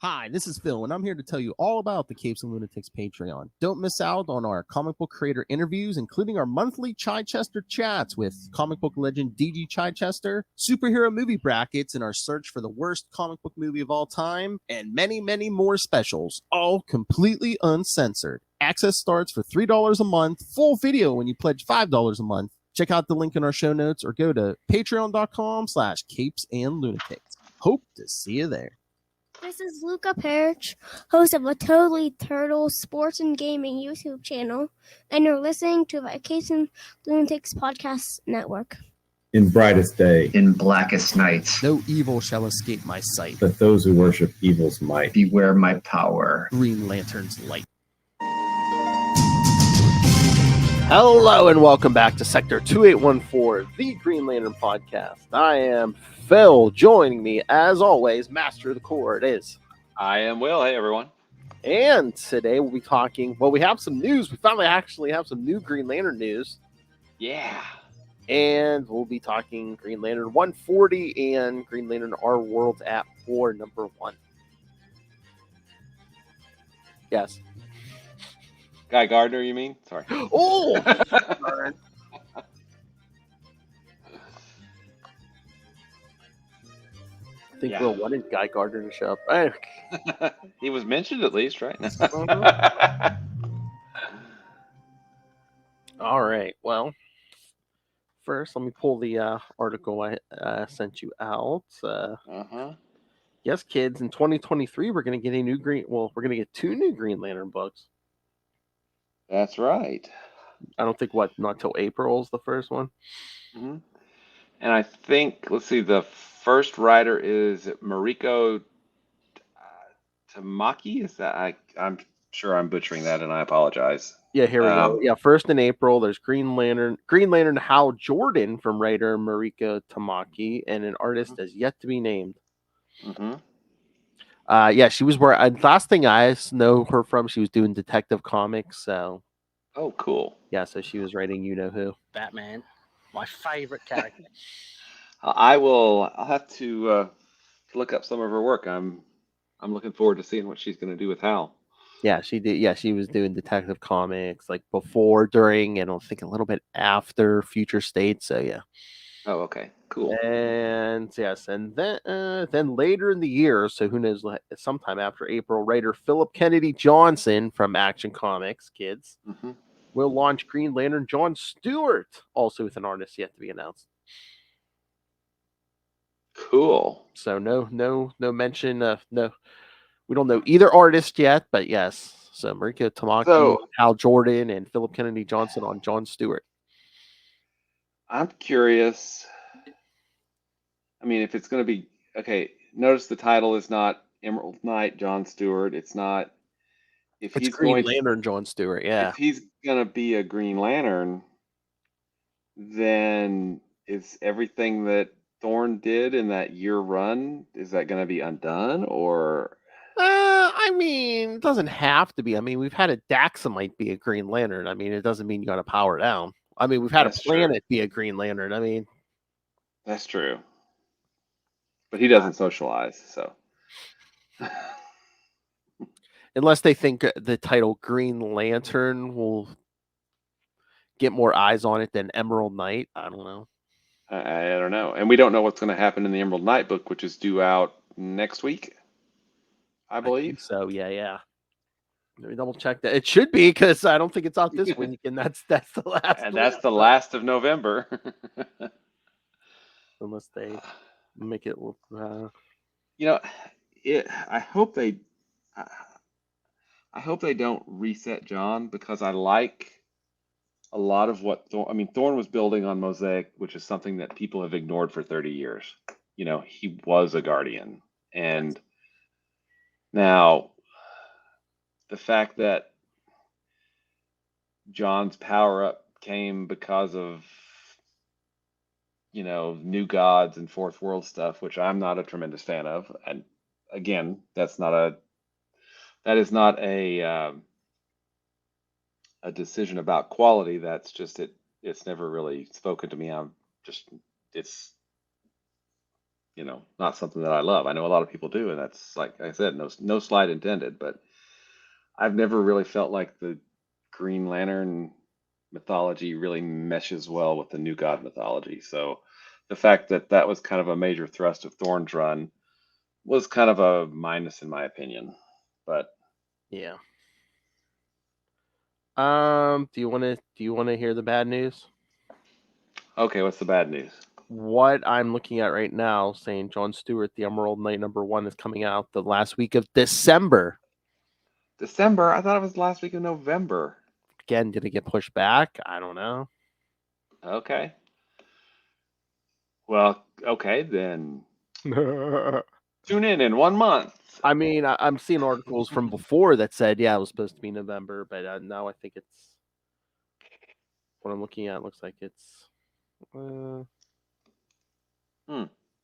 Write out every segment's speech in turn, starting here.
Hi, this is Phil, and I'm here to tell you all about the Capes and Lunatics Patreon. Don't miss out on our comic book creator interviews, including our monthly Chichester chats with comic book legend DG Chichester, superhero movie brackets in our search for the worst comic book movie of all time, and many, many more specials, all completely uncensored. Access starts for $3 a month, full video when you pledge $5 a month. Check out the link in our show notes or go to patreon.com/capesandlunatics. Hope to see you there. This is Luca Perich, host of a Totally Turtle Sports and Gaming YouTube channel, and you're listening to the Capes and Lunatics Podcast Network. In brightest day, in blackest nights, no evil shall escape my sight, but those who worship evil's might. Beware my power. Green Lantern's light. Hello and welcome back to Sector 2814, the Green Lantern Podcast. I am Phil. Joining me, as always, Master of the Chord is. I am Will. Hey, everyone. And today we'll be talking, well, we have some news. We finally actually have some new Green Lantern news. Yeah. And we'll be talking Green Lantern 140 and Green Lantern Our World's at War #1. Yes. Guy Gardner, you mean? Sorry. Oh! I think Will wanted Guy Gardner to show up. He was mentioned at least, right? All right. Well, first, let me pull the article I sent you out. Yes, kids, in 2023, we're going to get we're going to get 2 new Green Lantern books. That's right. I don't think, not till April is the first one. Mm-hmm. And I think, let's see, the first writer is Mariko Tamaki. Is that, I'm sure I'm butchering that, and I apologize. Yeah, here we go. Yeah, first in April, there's Green Lantern Hal Jordan from writer Mariko Tamaki, and an artist has yet to be named. Mm-hmm. Yeah, she was where last thing I know her from, she was doing Detective Comics. So, oh, cool. Yeah, so she was writing You Know Who. Batman, my favorite character. I'll have to look up some of her work. I'm looking forward to seeing what she's going to do with Hal. Yeah, she did. Yeah, she was doing Detective Comics like before, during, and I think a little bit after Future State. So yeah. Oh, okay, cool. And yes, and then later in the year, so who knows, sometime after April, writer Philip Kennedy Johnson from Action Comics Kids will launch Green Lantern John Stewart, also with an artist yet to be announced. Cool. So no mention of no. We don't know either artist yet, but yes. So Mariko Tamaki, Hal Jordan, and Philip Kennedy Johnson on John Stewart. I'm curious. I mean, if it's going to be okay, notice the title is not Emerald Knight John Stewart. It's not. If it's Green Lantern John Stewart, yeah. If he's going to be a Green Lantern, then is everything that Thorne did in that year run, is that going to be undone, or? I mean, it doesn't have to be. I mean, we've had a Daxamite be a Green Lantern. I mean, it doesn't mean you got to power down. I mean, we've had a planet be a Green Lantern. I mean, that's true. But he doesn't socialize, so. Unless they think the title Green Lantern will get more eyes on it than Emerald Knight. I don't know. I don't know. And we don't know what's going to happen in the Emerald Knight book, which is due out next week, I believe. I think so, yeah. Let me double check that. It should be, because I don't think it's out this week, and that's the last. And that's the last of November. Unless they make it. I hope they don't reset John, because I like a lot of what Thorne was building on Mosaic, which is something that people have ignored for 30 years. He was a Guardian, and now the fact that John's power up came because of New Gods and Fourth World stuff, which I'm not a tremendous fan of. And again, that is not a decision about quality. That's just it's never really spoken to me. not something that I love. I know a lot of people do, and that's, like I said, no slight intended, but I've never really felt like the Green Lantern mythology really meshes well with the New God mythology. So the fact that that was kind of a major thrust of Thorne's run was kind of a minus in my opinion. But Yeah. Do you want to hear the bad news? okay, what's the bad news? What I'm looking at right now, saying John Stewart, the Emerald Knight #1, is coming out the last week of December. December? I thought it was the last week of November. Again, did it get pushed back? I don't know. Okay. Well, okay, then tune in 1 month. I mean, I'm seeing articles from before that said, yeah, it was supposed to be November, but now I think it's what I'm looking at. Looks like it's,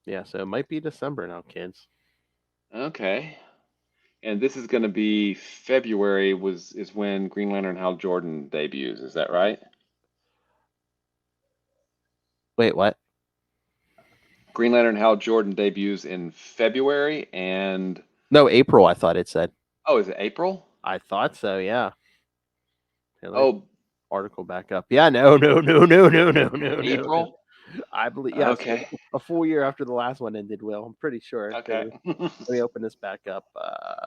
yeah, so it might be December now, kids. Okay. And this is going to be February is when Green Lantern Hal Jordan debuts. Is that right? Wait, what? Green Lantern Hal Jordan debuts in February and No, April. I thought it said. oh, is it April? I thought so. Yeah. Oh, article back up. Yeah. No. April. I believe. Yes. Okay. A full year after the last one ended. Will, I'm pretty sure. Okay. Let me open this back up.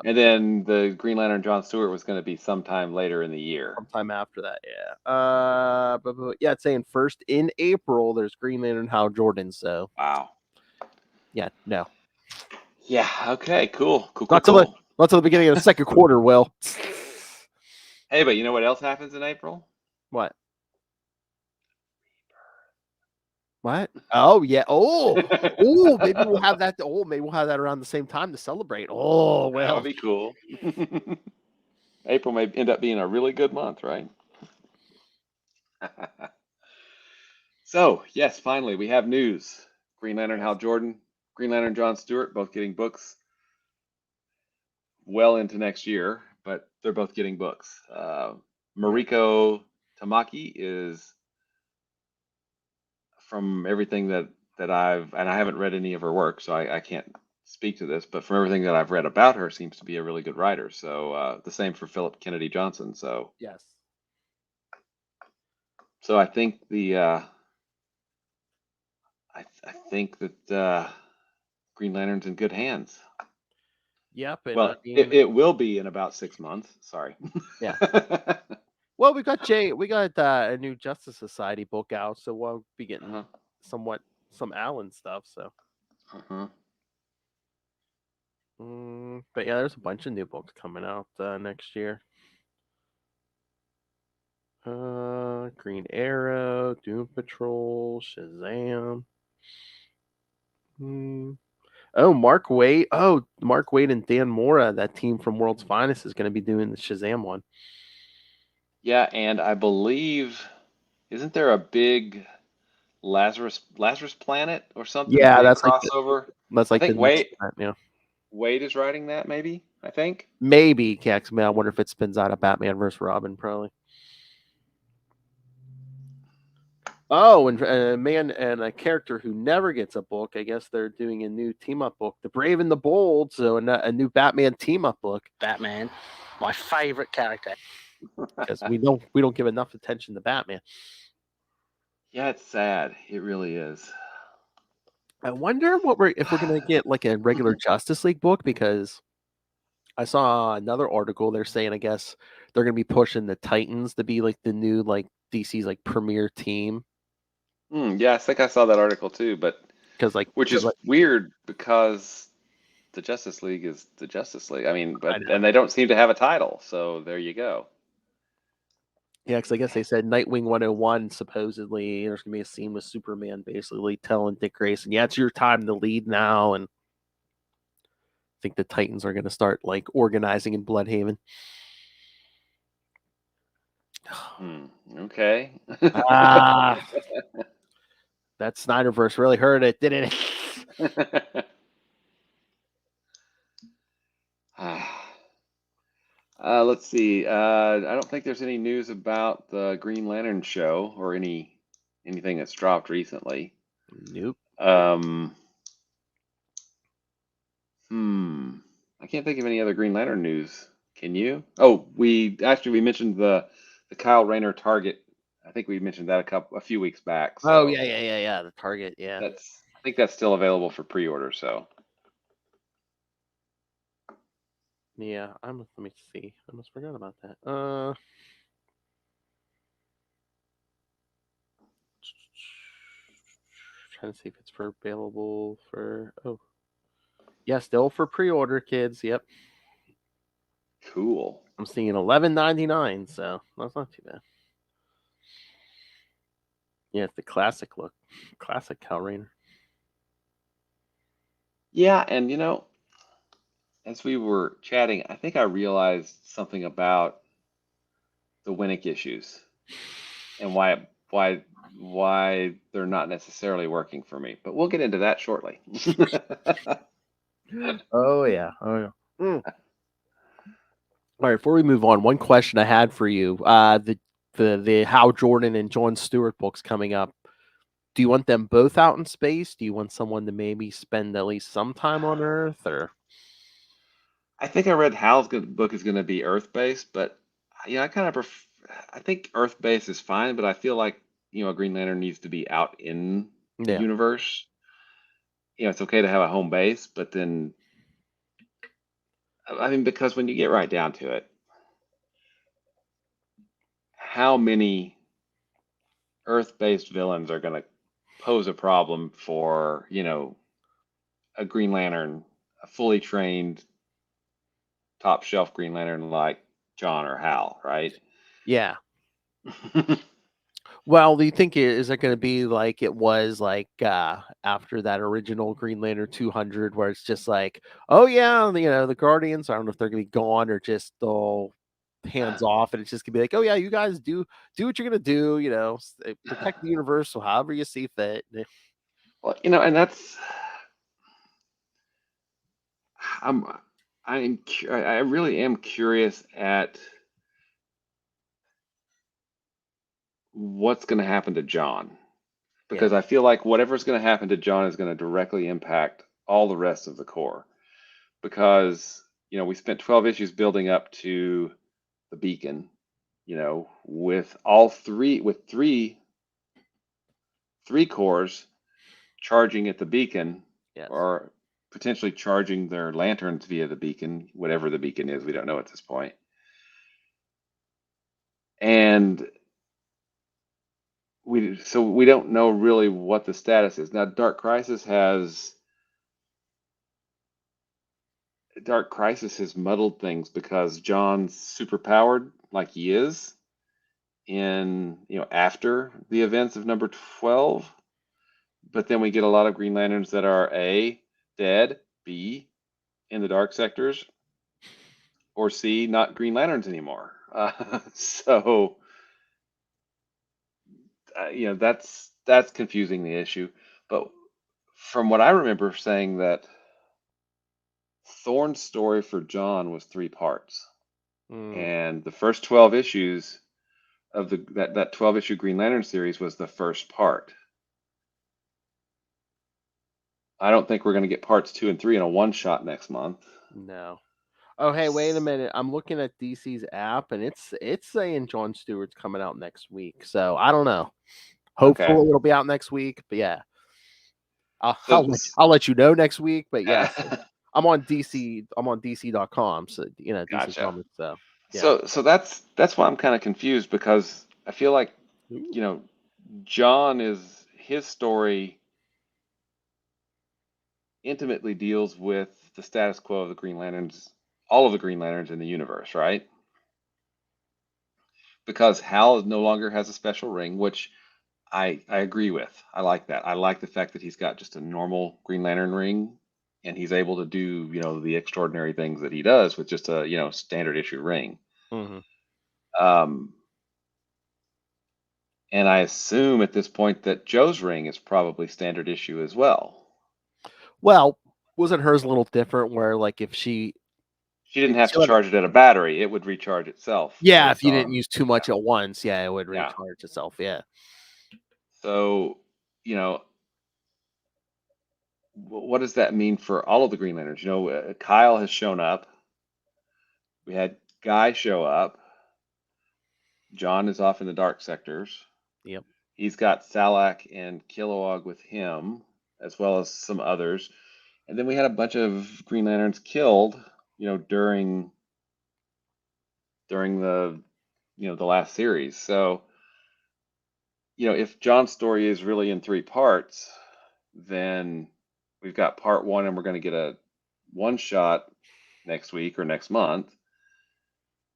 And then the Green Lantern John Stewart was going to be sometime later in the year. Sometime after that. Yeah. But yeah, it's saying first in April. There's Green Lantern Hal Jordan. So. Wow. Yeah. No. Yeah. Okay. Cool. Not till the beginning of the second quarter. Will. Hey, but you know what else happens in April? What? What? Oh yeah. Oh. Maybe we'll have that. Oh, maybe we'll have that around the same time to celebrate. Oh well. That would be cool. April may end up being a really good month, right? So yes, finally we have news. Green Lantern Hal Jordan, Green Lantern John Stewart, both getting books well into next year, but they're both getting books. Mariko Tamaki is, from everything that I haven't read any of her work, so I can't speak to this, but from everything that I've read about her, seems to be a really good writer. So the same for Philip Kennedy Johnson. So yes. So I think I think that Green Lantern's in good hands. Yep. Well, it will be in about 6 months. Sorry. Yeah. Well, we got a new Justice Society book out, so we'll be getting somewhat some Allen stuff. So. But yeah, there's a bunch of new books coming out next year. Green Arrow, Doom Patrol, Shazam. Oh, Mark Waid and Dan Mora, that team from World's Finest, is going to be doing the Shazam one. Yeah, and I believe, isn't there a big Lazarus Planet or something? Yeah, big that's crossover. That's like I think the next time, yeah. Wade is writing that, maybe. I think maybe. Yeah, I wonder if it spins out of Batman versus Robin, probably. Oh, and a character who never gets a book. I guess they're doing a new team-up book, The Brave and the Bold. So a new Batman team-up book. Batman, my favorite character. Because we don't give enough attention to Batman. Yeah, it's sad. It really is. I wonder if we're gonna get like a regular Justice League book, because I saw another article. They're saying I guess they're gonna be pushing the Titans to be like the new like DC's like premier team. Yeah, I think I saw that article too, but which is weird because the Justice League is the Justice League. I mean, and they don't seem to have a title, so there you go. Yeah, because I guess they said Nightwing 101, supposedly there's going to be a scene with Superman basically telling Dick Grayson, yeah, it's your time to lead now. And I think the Titans are going to start like organizing in Bloodhaven. Okay. That Snyderverse really hurt it, didn't it? Let's see. I don't think there's any news about the Green Lantern show or anything that's dropped recently. Nope. I can't think of any other Green Lantern news. Can you? Oh, we mentioned the Kyle Rayner Target. I think we mentioned that a few weeks back. So Oh yeah. The Target, yeah. I think that's still available for pre-order. So Yeah, let me see. I almost forgot about that. Trying to see if it's available for. Oh, yeah, still for pre-order, kids. Yep, cool. I'm seeing $11.99, so that's not too bad. Yeah, it's the classic look, classic Cal Rayner. Yeah, and as we were chatting, I think I realized something about the Winnick issues and why they're not necessarily working for me. But we'll get into that shortly. Oh yeah. Mm. All right, before we move on, one question I had for you: the Hal Jordan and John Stewart books coming up. Do you want them both out in space? Do you want someone to maybe spend at least some time on Earth, or? I think I read Hal's book is going to be Earth-based, but I kind of I think Earth-based is fine, but I feel like a Green Lantern needs to be out in the Yeah. universe. It's okay to have a home base, but then I mean, because when you get right down to it, how many Earth-based villains are going to pose a problem for a Green Lantern, a fully trained top shelf Green Lantern like John or Hal, right? Yeah. Well, do you think is it going to be like it was like after that original Green Lantern 200, where it's just like, oh yeah, the Guardians. I don't know if they're going to be gone or just all hands off, and it's just going to be like, oh yeah, you guys do what you're going to do. Protect the universe, so however you see fit. Well, and that's I'm I really am curious at what's going to happen to John, because I feel like whatever's going to happen to John is going to directly impact all the rest of the core, because we spent 12 issues building up to the beacon, with three cores charging at the beacon, Yes. or potentially charging their lanterns via the beacon, whatever the beacon is, we don't know at this point. And we don't know really what the status is. Now Dark Crisis has muddled things because John's superpowered like he is in after the events of number 12, but then we get a lot of Green Lanterns that are A, dead, B, in the dark sectors, or C, not Green Lanterns anymore. So that's confusing the issue. But from what I remember saying, that Thorne's story for John was 3 parts, and the first 12 issues of that 12 issue Green Lantern series was the first part. I don't think we're going to get parts 2 and 3 in a one shot next month. No. Oh, hey, wait a minute. I'm looking at DC's app, and it's saying John Stewart's coming out next week. So I don't know. Hopefully Okay. it'll be out next week. But yeah, I'll let you know next week. But yes, I'm on DC. I'm on DC.com. So DC Gotcha. Comics. So yeah. So that's why I'm kind of confused, because I feel like John his story intimately deals with the status quo of the Green Lanterns, all of the Green Lanterns in the universe, right? Because Hal no longer has a special ring, which I agree with. I like that. I like the fact that he's got just a normal Green Lantern ring, and he's able to do the extraordinary things that he does with just a standard issue ring. Mm-hmm. And I assume at this point that Joe's ring is probably standard issue as well. Well, wasn't hers a little different? Where like if she didn't have to charge it at a battery, it would recharge itself. Yeah, if you didn't use too much at once, it would Yeah. recharge itself. Yeah. So, what does that mean for all of the Green Lanterns? Kyle has shown up. We had Guy show up. John is off in the dark sectors. Yep. He's got Salak and Kilowog with him, as well as some others. And then we had a bunch of Green Lanterns killed, during the the last series. So, if John's story is really in 3 parts, then we've got part 1 and we're going to get a one shot next week or next month.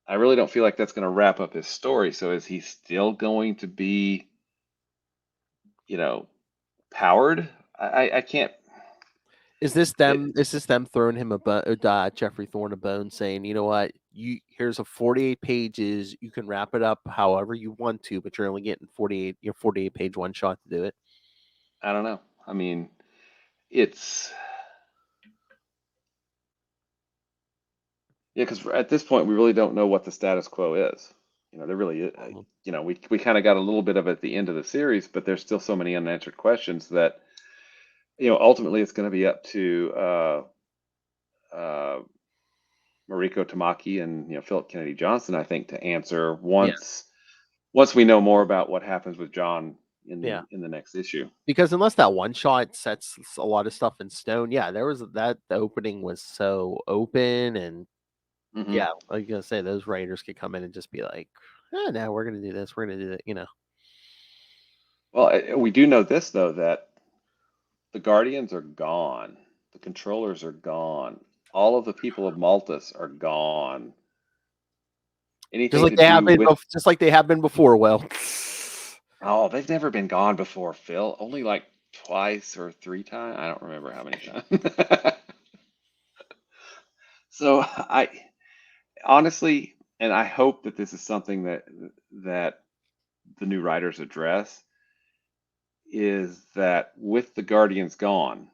I really don't feel like that's going to wrap up his story. So is he still going to be, powered? I can't. Is this them? Is this them throwing him Jeffrey Thorne a bone, saying, you know what, here's a 48 pages. You can wrap it up however you want to, but you're only getting 48 page one shot to do it. I don't know. I mean, it's because at this point we really don't know what the status quo is. There really is. We kind of got a little bit of it at the end of the series, but there's still so many unanswered questions that ultimately it's going to be up to Mariko Tamaki and Philip Kennedy Johnson, I think, to answer once we know more about what happens with John in the next issue. Because unless that one shot sets a lot of stuff in stone, there was the opening was so open, and like I say, those writers could come in and just be like, no, we're gonna do this, we're gonna do that, Well, we do know this though, that the Guardians are gone, the controllers are gone, all of the people of Maltus are gone. Anything just like they have been before. Well, oh, they've never been gone before, Phil. Only like twice or 3 times. I don't remember how many times. So I honestly, and I hope that this is something that the new writers address, is that with the Guardians gone,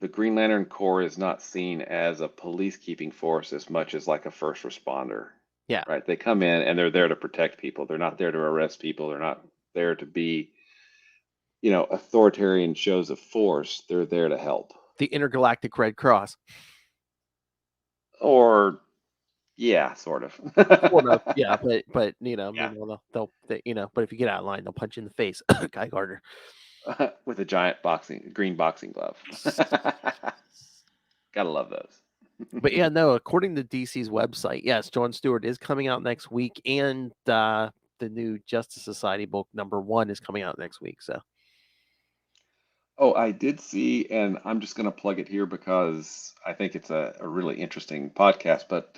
the Green Lantern Corps is not seen as a police-keeping force as much as like a first responder. Yeah. Right. They come in and they're there to protect people. They're not there to arrest people. They're not there to be, authoritarian shows of force. They're there to help. The Intergalactic Red Cross. Or, yeah, sort of. Sort of, yeah, but meanwhile, they'll but if you get out of line, they'll punch you in the face. Guy Gardner. With a giant green boxing glove. Gotta love those. But according to DC's website, yes, John Stewart is coming out next week, and the new Justice Society book #1 is coming out next week. So, I did see, and I'm just going to plug it here because I think it's a really interesting podcast. But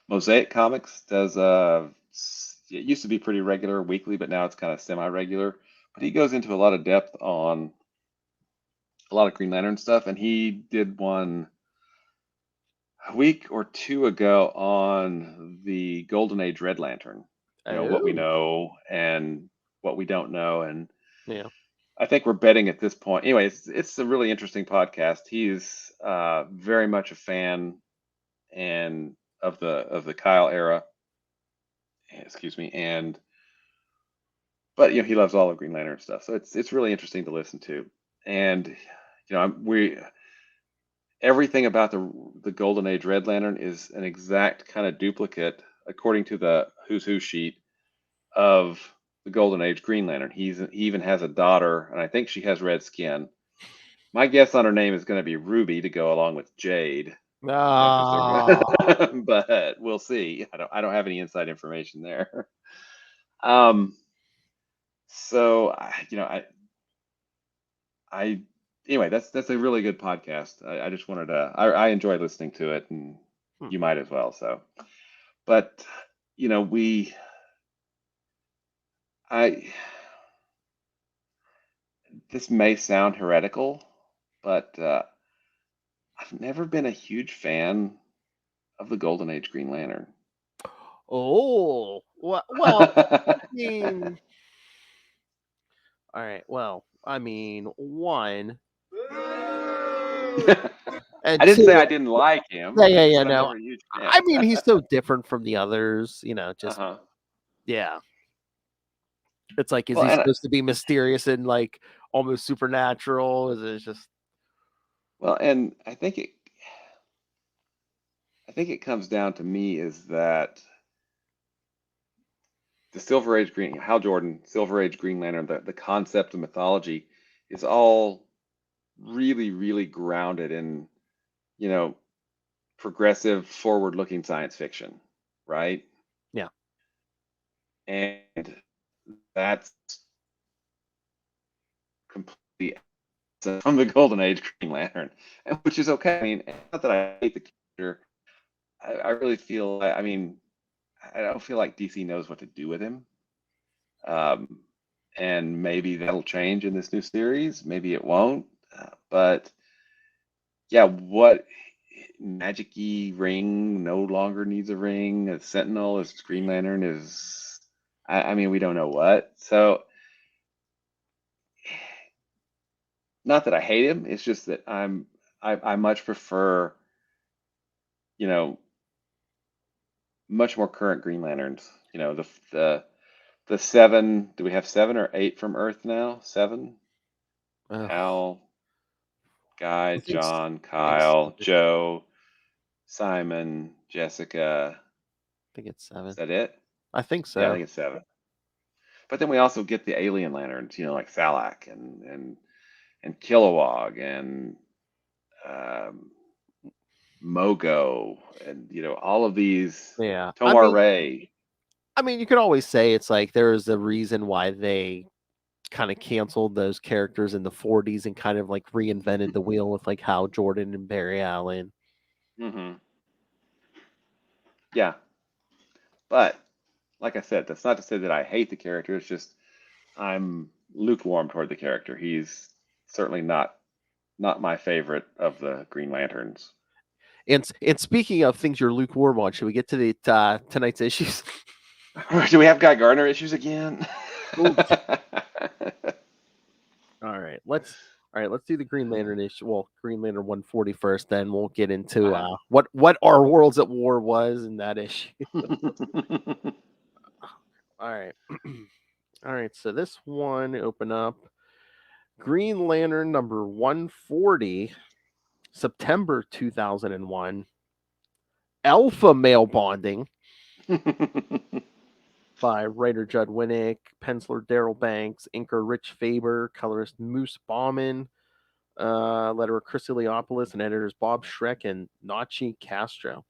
Mosaic Comics does it used to be pretty regular, weekly, but now it's kind of semi-regular. But he goes into a lot of depth on a lot of Green Lantern stuff, and he did one a week or 2 ago on the Golden Age Red Lantern. What we know and what we don't know, and I think we're betting at this point. Anyway, it's a really interesting podcast. He's very much a fan and of the Kyle era. Excuse me, but he loves all of Green Lantern stuff, so it's really interesting to listen to. And everything about the Golden Age Red Lantern is an exact kind of duplicate, according to the Who's Who sheet, of the Golden Age Green Lantern. He even has a daughter, and I think she has red skin. My guess on her name is going to be Ruby to go along with Jade. But we'll see. I don't have any inside information there. So anyway, that's a really good podcast. I just wanted to. I enjoyed listening to it, and you might as well. So, but this may sound heretical, but I've never been a huge fan of the Golden Age Green Lantern. Oh, well, I mean, all right. Well, I mean, one. I didn't say I didn't like him. Yeah. No, I mean, he's so different from the others. Just yeah. It's like, is Well, he and supposed to be mysterious and like almost supernatural? Is it just and I think it comes down to me is that the Silver Age Green Hal Jordan, Silver Age Green Lantern, the concept of mythology is all really, really grounded in, you know, progressive, forward-looking science fiction, right? yeah? And that's completely from the Golden Age Green Lantern, which is okay. I mean, not that I hate the character. I really feel, I mean, I don't feel like DC knows what to do with him. And maybe that'll change in this new series. Maybe it won't. But yeah, what magic-y ring no longer needs a ring? A Sentinel is Green Lantern is, I mean, we don't know what. So, not that I hate him. It's just that I much prefer, you know, much more current Green Lanterns. You know, the seven. Do we have 7 or 8 from Earth now? 7. Ugh, Hal, Guy, I think s- John, I think Kyle, I Joe, Simon, Jessica. think it's Is 7. that it? I think Yeah, I so. think it's 7. But then we also get the alien lanterns, you know, like Thalak and Kilowog and um, Mogo and you know all of these Yeah, Tomar Ray. I mean, you could always say it's like there is a reason why they kind of canceled those characters in the 40s and kind of like reinvented the wheel with like Hal Jordan and Barry Allen. Hmm. Yeah, but like I said, that's not to say that I hate the character. It's just I'm lukewarm toward the character. He's certainly not my favorite of the Green Lanterns. And speaking of things you're lukewarm on, should we get to the tonight's issues? Do we have Guy Gardner issues again? Ooh. All right, let's do the Green Lantern issue. Well, Green Lantern 140 first, then we'll get into what our Worlds at War was in that issue. All right. All right, so this one open up Green Lantern number 140, September 2001. Alpha Male Bonding by writer Judd Winnick, penciler Daryl Banks, inker Rich Faber, colorist Moose Bauman, letterer Chris Iliopoulos, and editors Bob Schreck and Nachi Castro.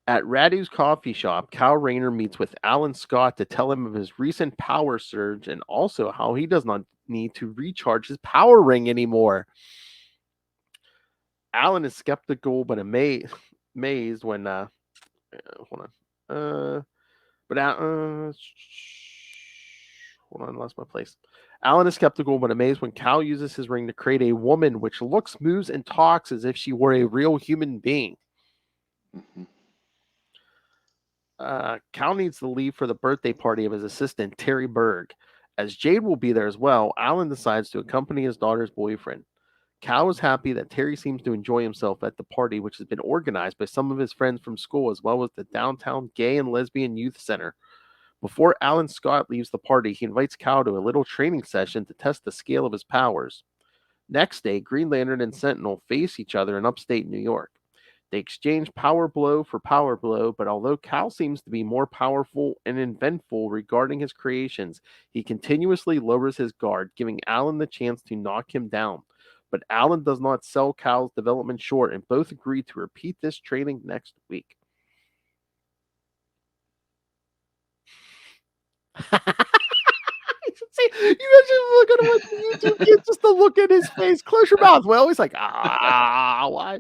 At Radu's coffee shop, Cal Rayner meets with Alan Scott to tell him of his recent power surge and also how he does not need to recharge his power ring anymore. Alan is skeptical but amazed when hold on. But hold on, I lost my place. Alan is skeptical but amazed when Cal uses his ring to create a woman which looks, moves, and talks as if she were a real human being. Cal needs to leave for the birthday party of his assistant, Terry Berg. As Jade will be there as well, Alan decides to accompany his daughter's boyfriend. Cal is happy that Terry seems to enjoy himself at the party, which has been organized by some of his friends from school, as well as the downtown gay and lesbian youth center. Before Alan Scott leaves the party, he invites Cal to a little training session to test the scale of his powers. Next day, Green Lantern and Sentinel face each other in upstate New York. They exchange power blow for power blow, but although Cal seems to be more powerful and inventful regarding his creations, he continuously lowers his guard, giving Alan the chance to knock him down. But Alan does not sell Cal's development short, and both agree to repeat this training next week. See, you guys just look at him like the YouTube kid, just to look at his face. Close your mouth. Well, he's like, why?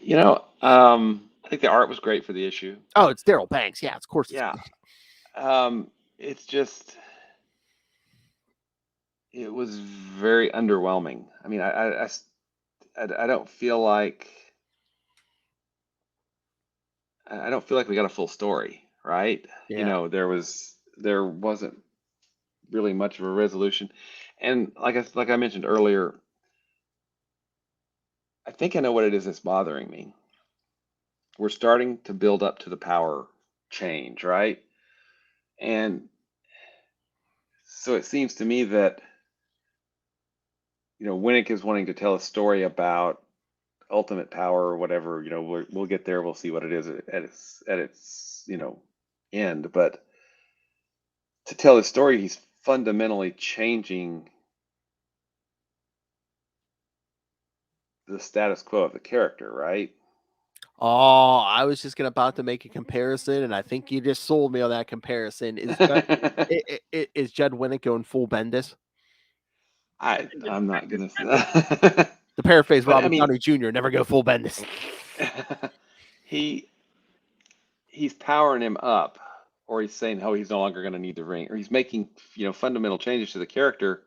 You know, I think the art was great for the issue. Oh, it's Daryl Banks. Yeah, of course. Yeah. It's just, it was very underwhelming. I mean, I don't feel like, I don't feel like we got a full story, right? Yeah. You know, there wasn't really much of a resolution. And like I mentioned earlier, I think I know what it is that's bothering me. We're starting to build up to the power change, right? And so it seems to me that, Winnick is wanting to tell a story about ultimate power or whatever. We'll get there. We'll see what it is at its end. But to tell his story, he's fundamentally changing the status quo of the character, right? Oh, I was just about to make a comparison, and I think you just sold me on that comparison. Is Judd Winnick going full Bendis? I'm not gonna. To paraphrase But I Robert mean, Downey Jr., never go full Bendis. he's powering him up, or he's saying, oh, he's no longer going to need the ring, or he's making fundamental changes to the character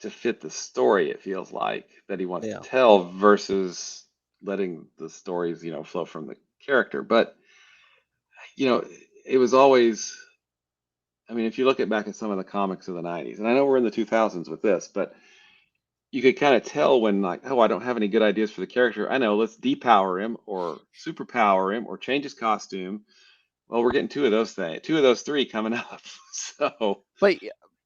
to fit the story. It feels like that he wants to tell versus letting the stories flow from the character. But it was always. I mean, if you look back at some of the comics of the '90s, and I know we're in the 2000s with this, but you could kind of tell when, like, oh, I don't have any good ideas for the character. I know, let's depower him or superpower him or change his costume. Well, we're getting two of those three coming up. So, but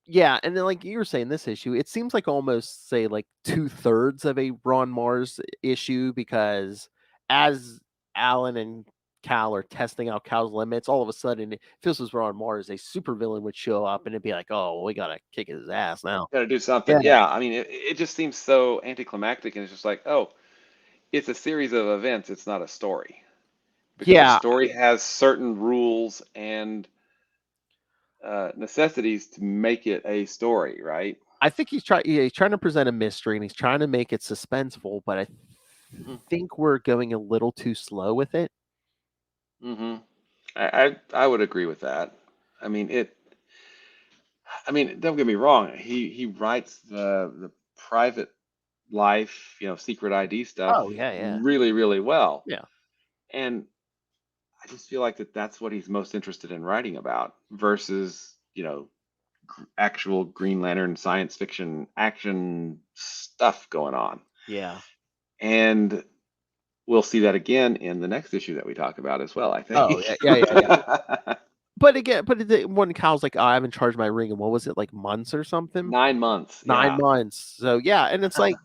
yeah, and then like you were saying, this issue, it seems like almost say like 2/3 of a Ron Mars issue, because as Alan and Cal are testing out Cal's limits, all of a sudden, if this was Ron Mars, a supervillain would show up and it'd be like, oh, well, we gotta kick his ass now. got to do something. Yeah, I mean, it just seems so anticlimactic, and it's just like, oh, it's a series of events. It's not a story. Because a story has certain rules and necessities to make it a story, right? I think he's trying to present a mystery, and he's trying to make it suspenseful, but I think we're going a little too slow with it. Mm-hmm. I would agree with that. I mean, don't get me wrong. He writes the private life, secret ID stuff. Oh, yeah. Really, really well. Yeah. And I just feel like that's what he's most interested in writing about versus, actual Green Lantern science fiction action stuff going on. Yeah. And we'll see that again in the next issue that we talk about as well, I think. Oh, yeah. But again, when Cal's like, oh, I haven't charged my ring, and what was it, like months or something? 9 months. 9 months. So yeah, and it's like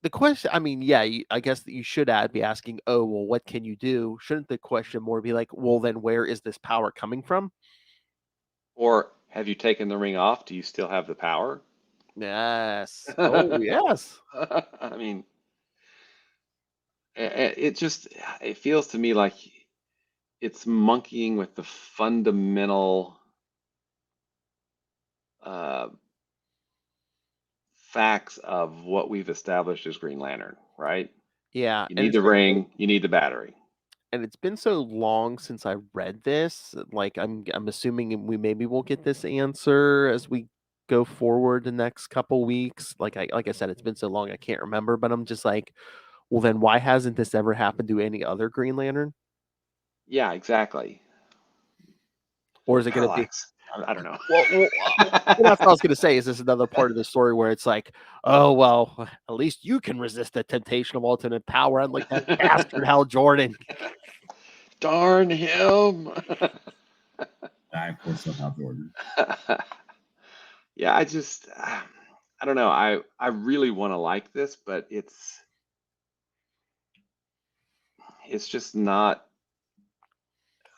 the question. I mean, yeah, I guess that you should be asking, oh, well, what can you do? Shouldn't the question more be like, well, then where is this power coming from? Or have you taken the ring off? Do you still have the power? Yes. Oh, yes. I mean, it feels to me like it's monkeying with the fundamental facts of what we've established as Green Lantern, right? Yeah. You need the ring, you need the battery. And it's been so long since I read this. Like, I'm assuming we maybe won't get this answer as we go forward the next couple weeks. Like I said, it's been so long I can't remember. But I'm just like, well, then why hasn't this ever happened to any other Green Lantern? Yeah, exactly. Or is it going to be? I don't know. Well, that's what I was going to say. Is this another part of the story where it's like, oh, well, at least you can resist the temptation of ultimate power, unlike that bastard Hal Jordan. Darn him. I of course love Hal Jordan. Yeah, I don't know. I really want to like this, but it's just not.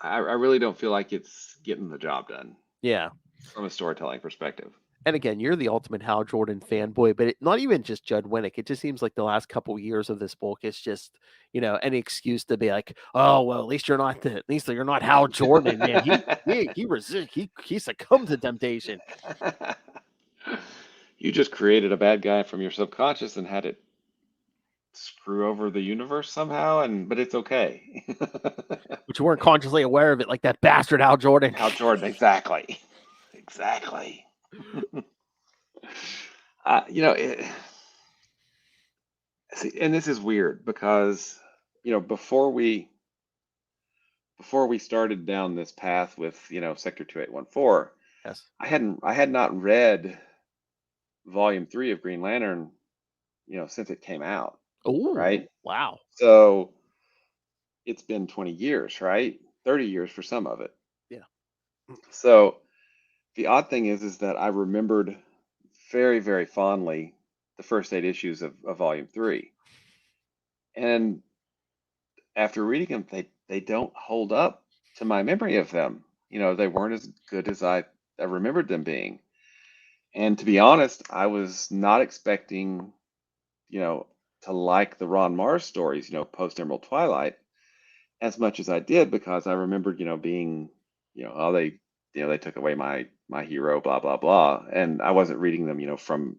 I really don't feel like it's getting the job done. Yeah. From a storytelling perspective. And again, you're the ultimate Hal Jordan fanboy, but not even just Judd Winnick. It just seems like the last couple years of this book is just, any excuse to be like, oh, well, at least you're not Hal Jordan, man. He succumbed to temptation. You just created a bad guy from your subconscious and had it screw over the universe somehow, but it's okay. But you weren't consciously aware of it, like that bastard Hal Jordan. Hal Jordan, exactly. Exactly. See, and this is weird because, before we started down this path with, Sector 2814, yes, I had not read Volume 3 of Green Lantern, since it came out. Oh, right. Wow. So it's been 20 years, right? 30 years for some of it. Yeah. So the odd thing is that I remembered very, very fondly the first 8 issues of Volume 3. And after reading them, they don't hold up to my memory of them. They weren't as good as I remembered them being. And to be honest, I was not expecting, to like the Ron Mars stories, post Emerald Twilight, as much as I did, because I remembered, being, oh, they took away my hero, blah blah blah, and I wasn't reading them, from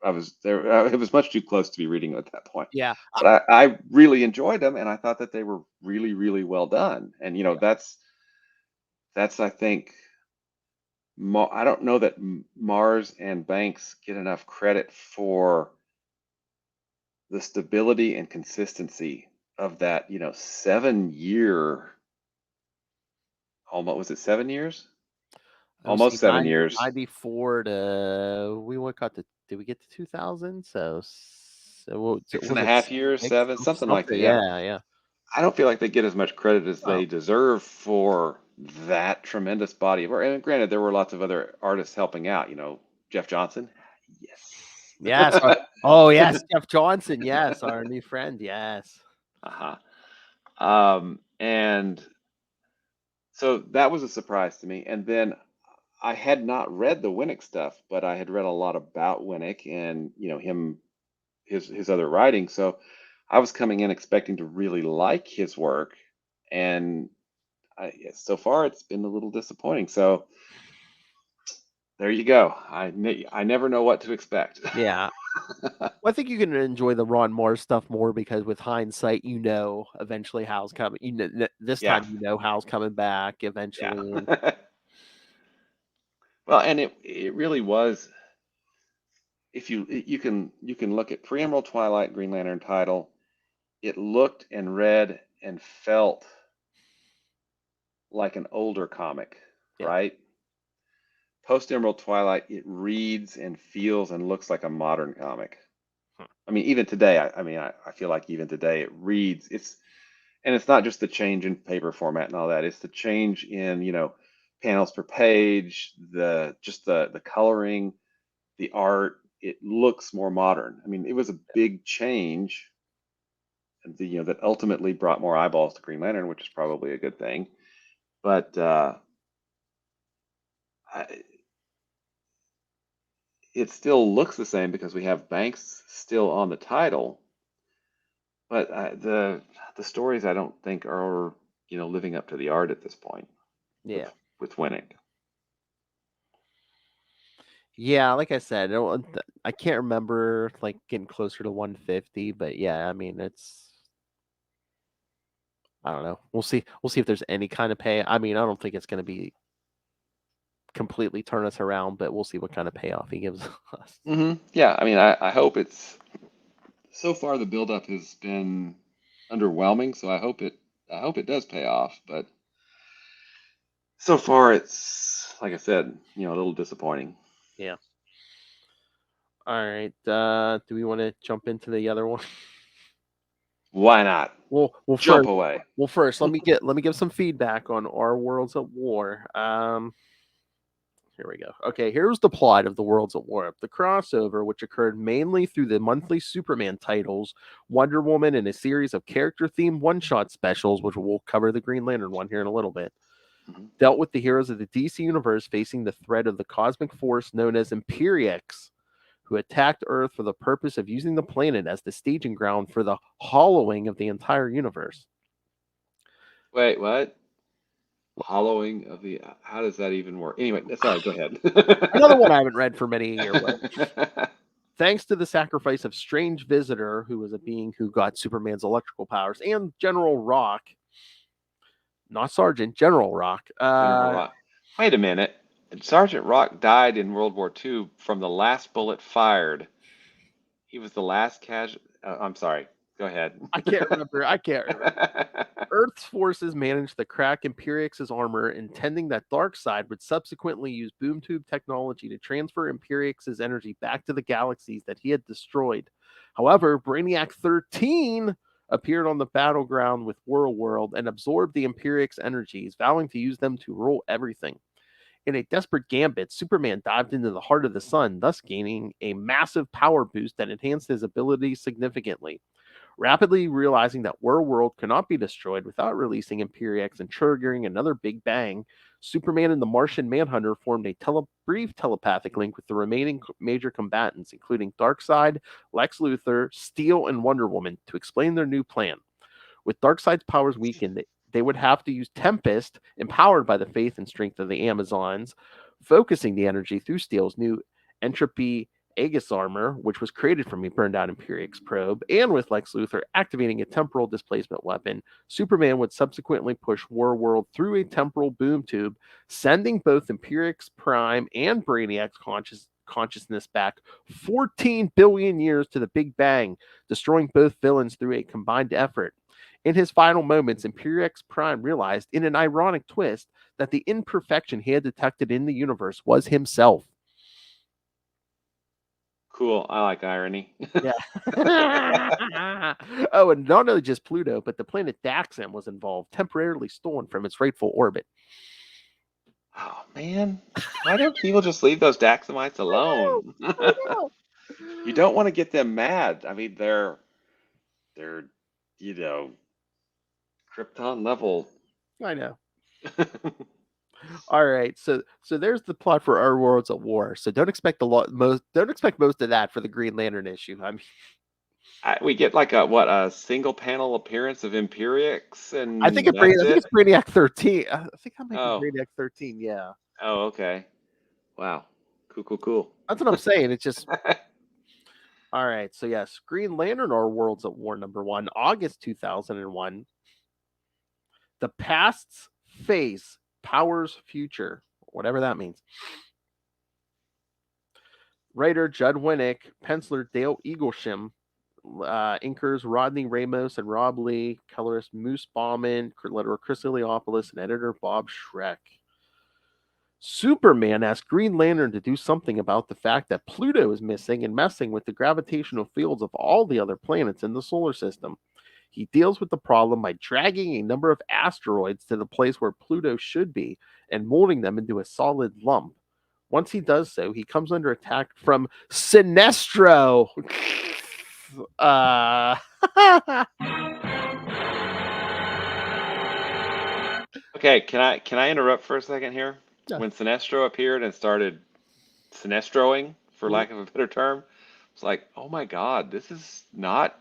I was there. It was much too close to be reading them at that point. Yeah. But I really enjoyed them, and I thought that they were really, really well done. And that's I think I don't know that Mars and Banks get enough credit for the stability and consistency of that, 7 year, almost, was it 7 years? Almost 7 years. 94 to did we get to 2000? So 6.5 years, 7, something like that. Yeah. I don't feel like they get as much credit as they deserve for that tremendous body of work. And granted, there were lots of other artists helping out. Jeff Johnson. Yes. Oh yes, Jeff Johnson. Yes, our new friend. Yes. And so that was a surprise to me. And then I had not read the Winnick stuff, but I had read a lot about Winnick and his other writing. So I was coming in expecting to really like his work, and so far it's been a little disappointing. So there you go. I never know what to expect. Yeah. Well, I think you can enjoy the Ron Mars stuff more because with hindsight, eventually Hal's coming. This Yeah. time Hal's coming back eventually. Yeah. Well, and it really was. If you can look at Pre-Emerald Twilight Green Lantern title, it looked and read and felt like an older comic, Yeah. right? Post Emerald Twilight, it reads and feels and looks like a modern comic. I mean, even today, I feel like even today it reads. And it's not just the change in paper format and all that. It's the change in panels per page, the coloring, the art. It looks more modern. I mean, it was a big change, that ultimately brought more eyeballs to Green Lantern, which is probably a good thing. But it still looks the same because we have Banks still on the title. But the stories I don't think are living up to the art at this point. Yeah. With Winnick. Yeah, like I said, I can't remember like getting closer to 150, but yeah, I mean I don't know. We'll see. We'll see if there's any kind of pay. I mean, I don't think it's going to be completely turn us around, but we'll see what kind of payoff he gives us. Mm-hmm. Yeah, I mean, I hope it's. So far, the buildup has been underwhelming, so I hope it does pay off. But so far, it's like I said, a little disappointing. Yeah. All right. Do we want to jump into the other one? Why not? We'll jump first, away. Well, first, let me give some feedback on our Worlds at War. Here we go. Okay, here's the plot of the Worlds at War. The crossover, which occurred mainly through the monthly Superman titles, Wonder Woman, and a series of character-themed one-shot specials, which we'll cover the Green Lantern one here in a little bit, dealt with the heroes of the DC Universe facing the threat of the cosmic force known as Perich, who attacked Earth for the purpose of using the planet as the staging ground for the hollowing of the entire universe. Wait, what? Hollowing of the... How does that even work? Anyway, sorry, go ahead. Another one I haven't read for many years. Thanks to the sacrifice of Strange Visitor, who was a being who got Superman's electrical powers, and General Rock, not Sergeant, General Rock. General Rock. Wait a minute. Sergeant Rock died in World War II from the last bullet fired. He was the last casualty. I'm sorry. Go ahead. I can't remember. Earth's forces managed to crack Imperiex's armor, intending that Darkseid would subsequently use boom tube technology to transfer Imperiex's energy back to the galaxies that he had destroyed. However, Brainiac 13 appeared on the battleground with World and absorbed the Empiric's energies, vowing to use them to rule everything. In a desperate gambit, Superman dived into the heart of the sun, thus gaining a massive power boost that enhanced his abilities significantly. Rapidly realizing that World cannot be destroyed without releasing Imperiex and triggering another Big Bang, Superman and the Martian Manhunter formed a brief telepathic link with the remaining major combatants, including Darkseid, Lex Luthor, Steel, and Wonder Woman, to explain their new plan. With Darkseid's powers weakened, they would have to use Tempest, empowered by the faith and strength of the Amazons, focusing the energy through Steel's new Entropy Aegis armor, which was created from a burned out Imperiex probe, and with Lex Luthor activating a temporal displacement weapon, Superman would subsequently push World through a temporal boom tube, sending both Imperiex Prime and Brainiac's consciousness back 14 billion years to the Big Bang, destroying both villains through a combined effort. In his final moments, Imperiex Prime realized, in an ironic twist, that the imperfection he had detected in the universe was himself. Cool. I like irony. Yeah. Oh, and not only just Pluto, but the planet Daxam was involved, temporarily stolen from its rightful orbit. Oh man, why don't people just leave those Daxamites alone? You don't want to get them mad. I mean, they're Krypton level. I know. All right, so there's the plot for Our Worlds at War. So don't expect most of that for the Green Lantern issue. I mean, we get like a single panel appearance of Imperiex, and I think it's Brainiac 13. I think I'm making Brainiac 13. Yeah. Oh, okay. Wow. Cool. That's what I'm saying. It's just all right. So yes, Green Lantern Our Worlds at War #1, August 2001. The past's phase powers future, whatever that means. Writer Judd Winnick, penciler Dale Eaglesham, inkers Rodney Ramos and Rob Lee, colorist Moose Bauman, letterer Chris Iliopoulos, and editor Bob Schreck. Superman asked Green Lantern to do something about the fact that Pluto is missing and messing with the gravitational fields of all the other planets in the solar system. He deals with the problem by dragging a number of asteroids to the place where Pluto should be and molding them into a solid lump. Once he does so, he comes under attack from Sinestro. Okay, can I interrupt for a second here? Yeah. When Sinestro appeared and started Sinestroing, for lack of a better term, it's like, oh my God, this is bad.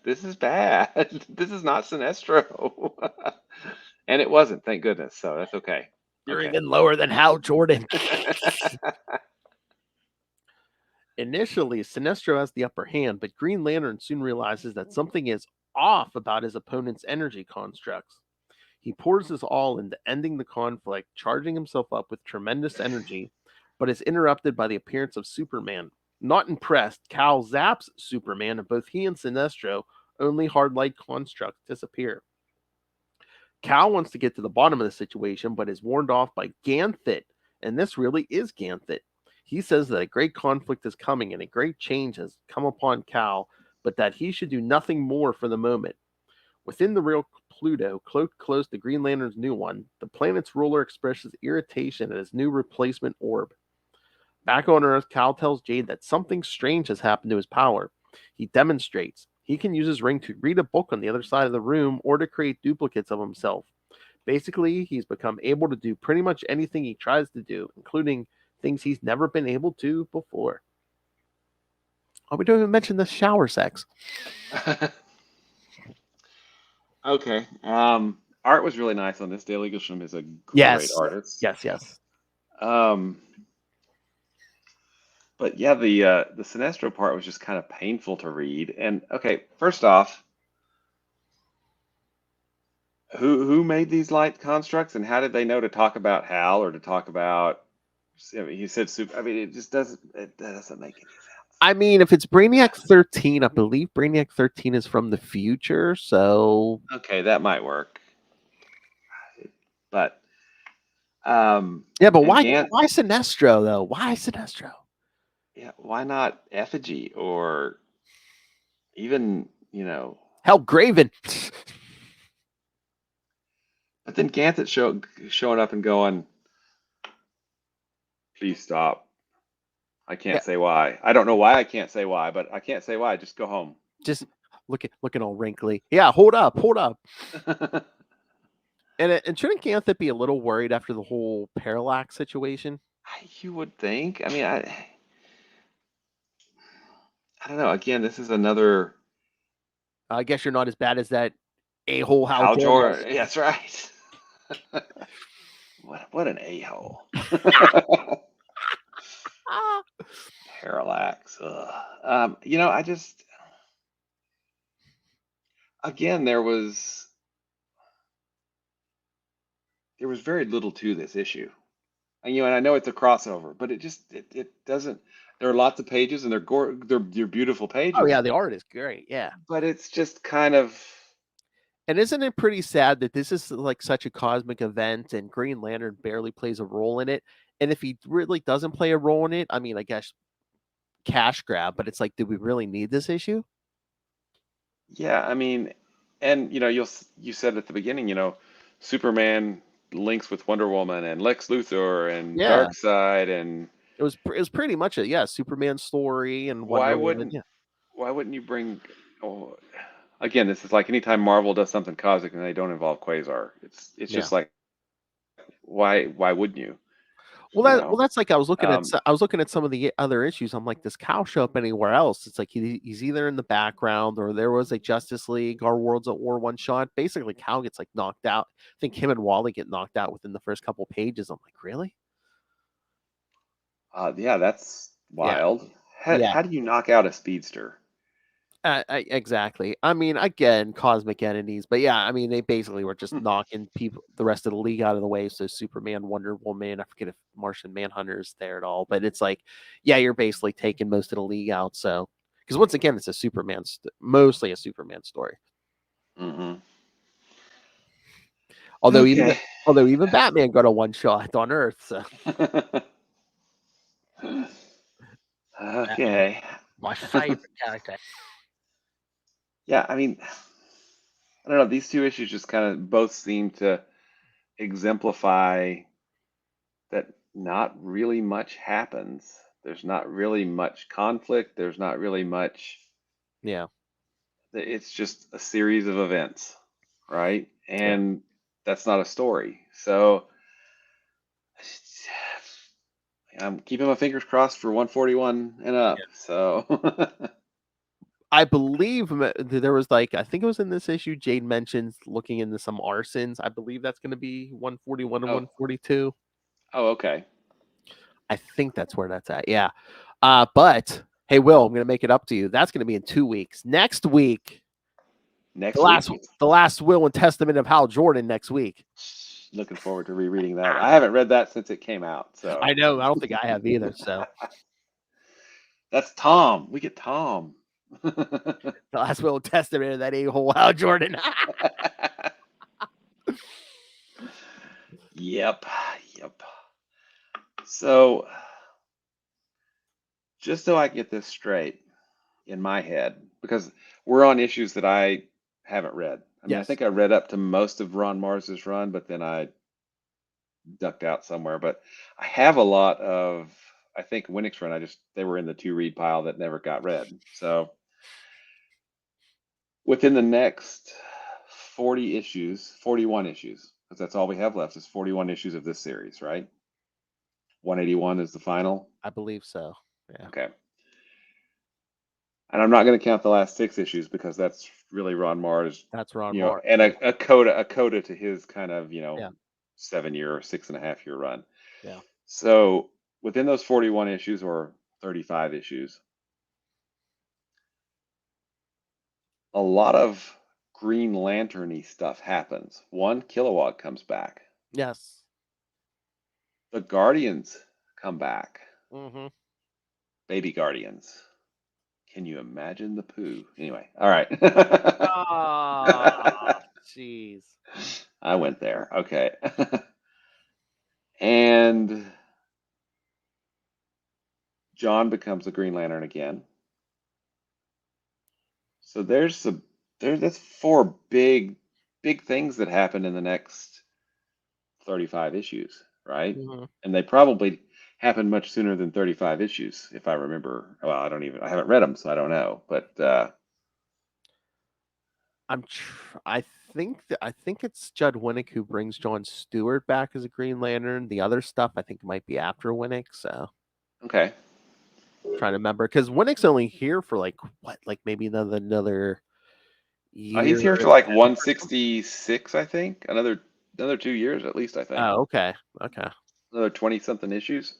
This is bad. This is not Sinestro. And it wasn't, thank goodness. So that's okay. You're even lower than Hal Jordan. Initially, Sinestro has the upper hand, but Green Lantern soon realizes that something is off about his opponent's energy constructs. He pours his all into ending the conflict, charging himself up with tremendous energy, but is interrupted by the appearance of Superman. Not impressed, Cal zaps Superman, and both he and Sinestro, only hard light constructs, disappear. Cal wants to get to the bottom of the situation, but is warned off by Ganthet, and this really is Ganthet. He says that a great conflict is coming and a great change has come upon Cal, but that he should do nothing more for the moment. Within the real Pluto, cloaked close to Green Lantern's new one, the planet's ruler expresses irritation at his new replacement orb. Back on Earth, Cal tells Jade that something strange has happened to his power. He demonstrates. He can use his ring to read a book on the other side of the room or to create duplicates of himself. Basically, he's become able to do pretty much anything he tries to do, including things he's never been able to before. Oh, we don't even mention the shower sex. Okay. Art was really nice on this. Dale Eaglesham is a great artist. Yes. But yeah, the Sinestro part was just kind of painful to read. And okay, first off, who made these light constructs, and how did they know to talk about Hal or to talk about? I mean, he said super. I mean, it just doesn't make any sense. I mean, if it's Brainiac 13, I believe Brainiac 13 is from the future, so okay, that might work. But yeah, but why Sinestro though? Why Sinestro? Yeah, why not Effigy or even Help Graven. But then Ganthet showing up and going, please stop. I can't say why. I don't know why I can't say why, but I can't say why. Just go home. Just looking all wrinkly. Yeah, hold up. And shouldn't Ganthet be a little worried after the whole Parallax situation? You would think. I mean, I don't know. Again, this is another. I guess you're not as bad as that a-hole Hal Jordan. Jordan. Yeah, that's right. What an a-hole. Parallax. I just. Again, there was very little to this issue. And I know it's a crossover, but it doesn't. There are lots of pages, and they're beautiful pages. Oh yeah, the art is great. Yeah, but it's just kind of. And isn't it pretty sad that this is like such a cosmic event, and Green Lantern barely plays a role in it? And if he really doesn't play a role in it, I mean, I guess cash grab. But it's like, do we really need this issue? Yeah, I mean, and you said at the beginning, Superman links with Wonder Woman and Lex Luthor and Darkseid, and it was pretty much a Superman story and why Wonder wouldn't Woman, why wouldn't you bring? Oh, again, this is like anytime Marvel does something cosmic and they don't involve Quasar, it's just like why wouldn't you? Well, that's like I was looking at some of the other issues. I'm like, does Cal show up anywhere else? It's like he's either in the background, or there was a Justice League or Worlds at War one shot. Basically, Cal gets like knocked out. I think him and Wally get knocked out within the first couple pages. I'm like, really? Yeah, that's wild. How do you knock out a speedster? Exactly. I mean, again, cosmic entities, but yeah, I mean, they basically were just knocking the rest of the league out of the way. So Superman, Wonder Woman, I forget if Martian Manhunter's there at all, but it's like, yeah, you're basically taking most of the league out. So, because once again, it's mostly a Superman story. Mm-hmm. Although even Batman got a one shot on Earth. So. Okay. My favorite character. Yeah, I mean, I don't know. These two issues just kind of both seem to exemplify that not really much happens. There's not really much conflict. There's not really much. Yeah. It's just a series of events, right? And that's not a story. So I'm keeping my fingers crossed for 141 and up. Yeah. So I believe there was I think it was in this issue, Jade mentions looking into some arsons. I believe that's going to be 141 and 142. Oh, okay. I think that's where that's at. Yeah. But hey, Will, I'm going to make it up to you. That's going to be in 2 weeks. Next week. The last will and testament of Hal Jordan next week. Looking forward to rereading that. I haven't read that since it came out. So I know. I don't think I have either. So that's Tom. We get Tom. The last will and testament of that a-hole Hal Jordan. Yep. So, just so I get this straight in my head, because we're on issues that I haven't read. I mean, I think I read up to most of Ron Mars's run, but then I ducked out somewhere. But I have a lot of, I think, Winnick's run. They were in the to-read pile that never got read. So, within the next 41 issues, because that's all we have left is 41 issues of this series, right? 181 is the final? I believe so. Yeah. Okay. And I'm not going to count the last 6 issues because that's really Ron Mars. That's Ron Mars. And a coda to his kind of, 7-year or 6.5-year run. Yeah. So within those 41 issues or 35 issues, a lot of Green Lantern-y stuff happens. One, Kilowog comes back. Yes. The Guardians come back. Mm-hmm. Baby Guardians. Can you imagine the poo? Anyway, all right. Jeez. I went there. Okay. And John becomes a Green Lantern again. So that's four big things that happen in the next 35 issues, right? Mhm. And they probably happen much sooner than 35 issues, if I remember. Well, I haven't read them, so I don't know. But I think it's Judd Winnick who brings John Stewart back as a Green Lantern. The other stuff I think might be after Winnick. So okay, trying to remember because Winnick's only here for like maybe another year. he's here for and a like half or something? 166, I think. Another 2 years at least, I think. Oh, okay, okay. Another 20 something issues.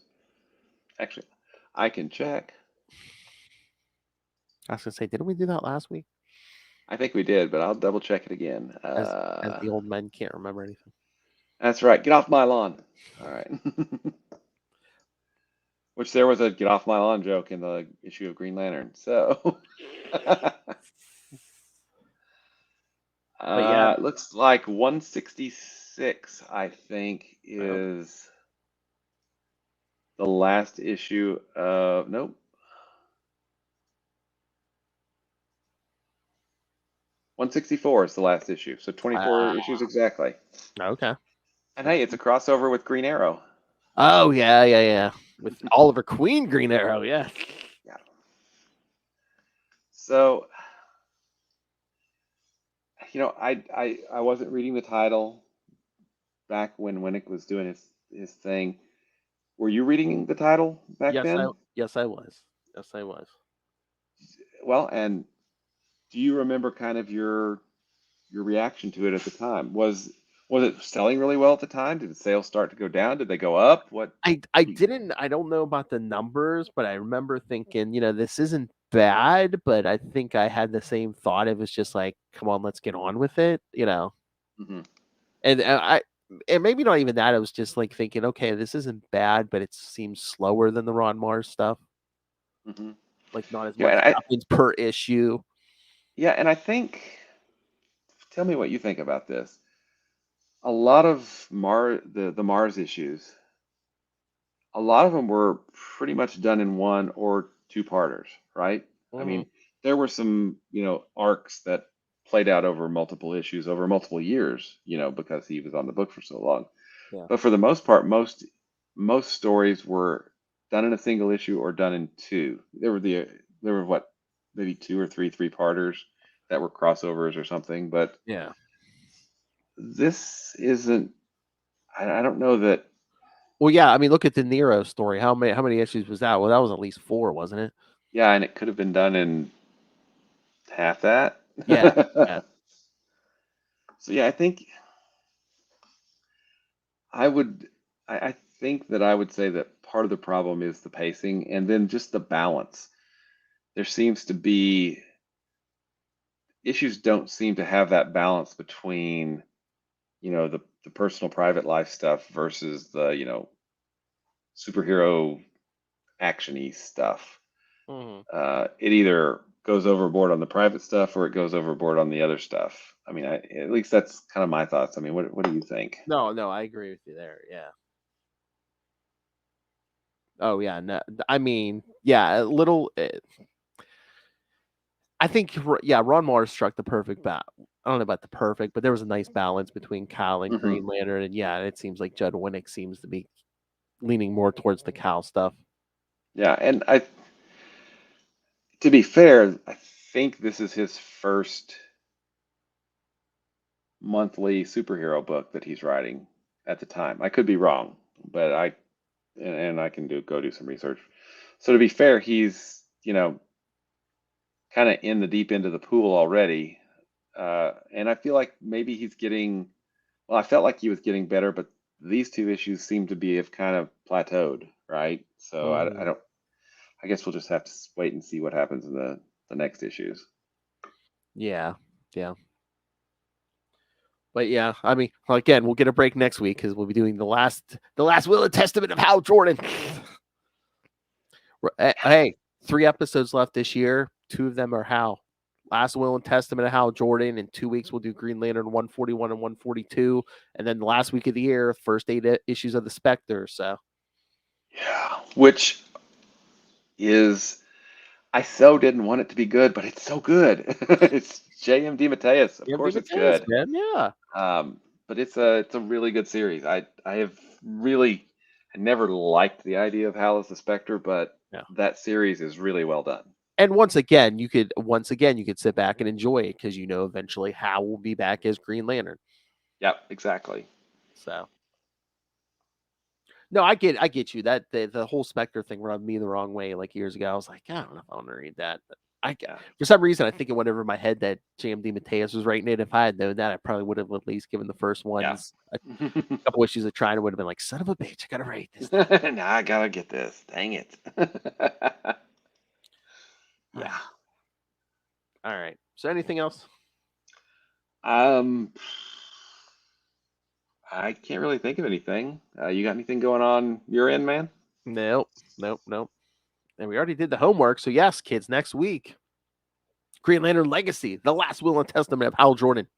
Actually, I can check. I was gonna say, didn't we do that last week? I think we did, but I'll double check it again. As the old men can't remember anything. That's right. Get off my lawn. All right. Which there was a get off my lawn joke in the issue of Green Lantern. So But yeah, it looks like 166, I think, oh, is the last issue of nope. 164 is the last issue. So 24 issues exactly. okay. And hey, it's a crossover with Green Arrow. Oh yeah. With Oliver Queen Green Arrow, yeah. Yeah. So, I wasn't reading the title back when Winnick was doing his thing. Were you reading the title back then? Yes I was. Yes I was. Well, and do you remember kind of your reaction to it at the time? Was it selling really well at the time? Did the sales start to go down? Did they go up? What? I don't know about the numbers, but I remember thinking, this isn't bad, but I think I had the same thought. It was just like, come on, let's get on with it. Mhm. And and maybe not even that. I was just like thinking, okay, this isn't bad, but it seems slower than the Ron Mars stuff. Mhm. Like not as Yeah, much and I happens per issue. yeah, and I think tell me what you think about this. A lot of the Mars issues, a lot of them were pretty much done in one or two parters, right? I Hmm. mean, there were some, arcs that played out over multiple issues, over multiple years, because he was on the book for so long. Yeah. But for the most part, most stories were done in a single issue or done in two. There were what, maybe two or three parters that were crossovers or something. But Yeah. this isn't. I don't know that. Well, yeah. I mean, look at the Nero story. How many issues was that? Well, that was at least 4, wasn't it? Yeah, and it could have been done in half that. Yeah. Yeah. So yeah, I think I would. I think that I would say that part of the problem is the pacing, and then just the balance. There seems to be issues don't seem to have that balance between the personal private life stuff versus the superhero actiony stuff. Hmm. It either goes overboard on the private stuff or it goes overboard on the other stuff. I mean, at least that's kind of my thoughts. I mean, what do you think? No, I agree with you there. Yeah. Oh yeah. No, I mean, yeah, a little. I think, yeah, Ron Mars struck the perfect bat. I don't know about the perfect, but there was a nice balance between Kyle and Hmm. Green Lantern, and yeah, it seems like Judd Winnick seems to be leaning more towards the Kyle stuff. Yeah, and to be fair, I think this is his first monthly superhero book that he's writing at the time. I could be wrong, but I can go do some research. So to be fair, he's kind of in the deep end of the pool already, and I feel like maybe he's getting. Well, I felt like he was getting better, but these two issues seem to have kind of plateaued, right? So I Mhm. don't. I guess we'll just have to wait and see what happens in the next issues. Yeah, yeah. But yeah, I mean, again, we'll get a break next week because we'll be doing the last will and testament of Hal Jordan. Hey, 3 episodes left this year. 2 of them are Hal. Last will and testament of Hal Jordan. In 2 weeks, we'll do Green Lantern 141 and 142, and then the last week of the year, first 8 issues of the Spectre. So Yeah, which is I so didn't want it to be good, but it's so good. It's J.M. DeMatteis. Of Yeah, course, it's Mateus, good. man. Yeah. But it's a really good series. I have really I never liked the idea of Hal as the Spectre, but Yeah. that series is really well done. And once again, you could sit back and enjoy it because eventually Hal will be back as Green Lantern. Yep, exactly. So no, I get you. That the whole Spectre thing rubbed me the wrong way like years ago. I was like, I don't know if I want to read that. But Yeah. for some reason, I think it went over my head that J.M.D. Mateus was writing it. If I had known that, I probably would have at least given the first ones a couple issues of trying. It would have been like, son of a bitch, I gotta write this. Now I gotta get this. Dang it. Yeah. All right. So anything else? I can't really think of anything. You got anything going on your end, man? Nope. And we already did the homework. So yes, kids, next week, Green Lantern Legacy, the last will and testament of Hal Jordan.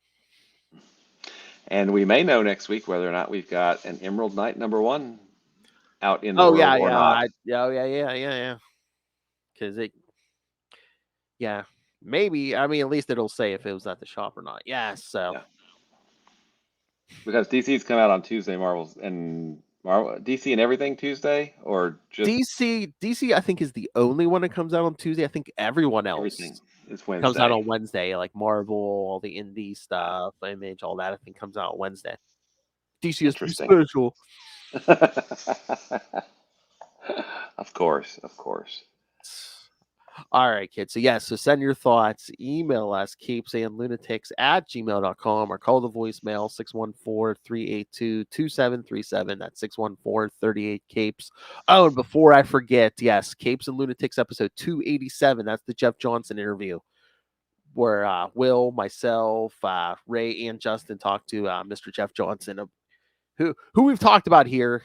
And we may know next week whether or not we've got an Emerald Knight #1 out in the Oh world yeah, or not. yeah. Because maybe. I mean, at least it'll say if it was at the shop or not. Yeah. So. Yeah. Because DC's come out on Tuesday, DC and everything Tuesday, or just DC, I think is the only one that comes out on Tuesday. I think everyone else everything is Wednesday. comes out on Wednesday, like Marvel, all the indie stuff, Image, all that. I think comes out on Wednesday. DC is pretty special. Of course. All right, kids. So send your thoughts. Email us, CapesandLunatics@gmail.com, or call the voicemail 614-382-2737. That's 614-38-CAPES. Oh, and before I forget, yes, Capes and Lunatics episode 287. That's the Jeff Johnson interview where Will, myself, Ray, and Justin talked to Mr. Jeff Johnson, who we've talked about here,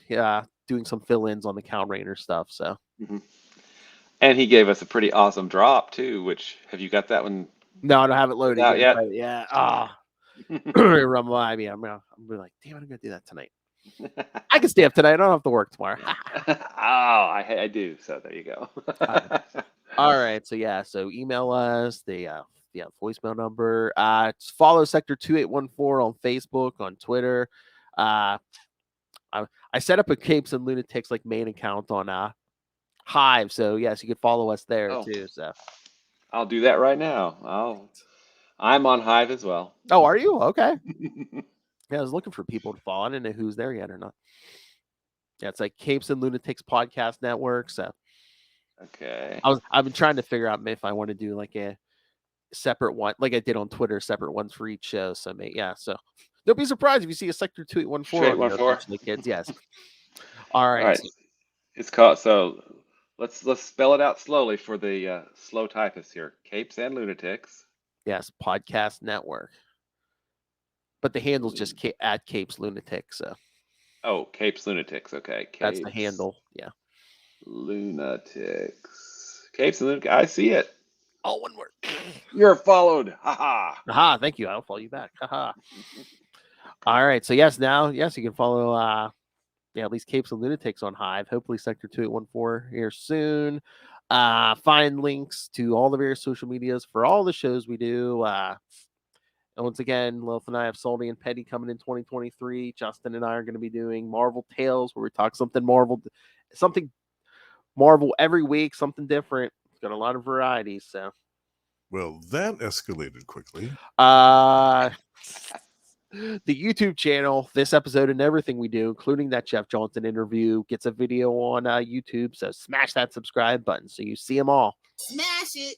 doing some fill-ins on the Count Rainer stuff. So. Mm-hmm. And he gave us a pretty awesome drop too. Which have you got that one? No, I don't have it loaded yet. But yeah. Remind me. I'm gonna be like, damn, I'm gonna do that tonight. I can stay up tonight. I don't have to work tomorrow. I do. So there you go. All right. So email us the voicemail number. Follow Sector 2814 on Facebook, on Twitter. I set up a Capes and Lunatics main account on Hive, so yes, you can follow us there too. So I'll do that right now. I'm on Hive as well. Oh, are you? Okay. Yeah, I was looking for people to follow. I didn't know who's there yet or not. Yeah, it's like Capes and Lunatics Podcast Network. So okay, I've been trying to figure out if I want to do like a separate one, like I did on Twitter, separate ones for each show. So so don't be surprised if you see a Sector 2814 eventually, kids. Yes. All right. It's called so. Let's spell it out slowly for the slow typists here. Capes and Lunatics. Yes, Podcast Network. But the handle's just at Capes Lunatics. So. Oh, Capes Lunatics. Okay, that's the handle. Yeah. Lunatics. Capes and Lunatics. I see it. All one word. You're followed. Ha ha. Thank you. I'll follow you back. Ha. All right. So you can follow at least Capes and Lunatics on Hive. Hopefully Sector 2814 here soon. Find links to all the various social medias for all the shows we do. And once again, Lilith and I have Salty and Petty coming in 2023. Justin and I are going to be doing Marvel Tales, where we talk something Marvel every week, something different. It's got a lot of varieties. So, well, that escalated quickly. The YouTube channel, this episode and everything we do, including that Jeff Johnson interview, gets a video on YouTube. So smash that subscribe button so you see them all. Smash it.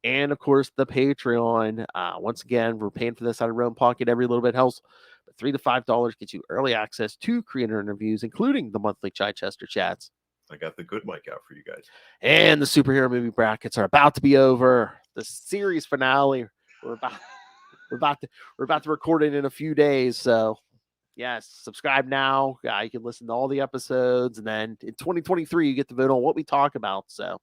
And of course, the Patreon. Once again, we're paying for this out of our own pocket. Every little bit helps. But $3 to $5 gets you early access to creator interviews, including the monthly Chichester chats. I got the good mic out for you guys. And the superhero movie brackets are about to be over. The series finale. We're about to record it in a few days. So yes, subscribe now. You can listen to all the episodes, and then in 2023 you get to vote on what we talk about. So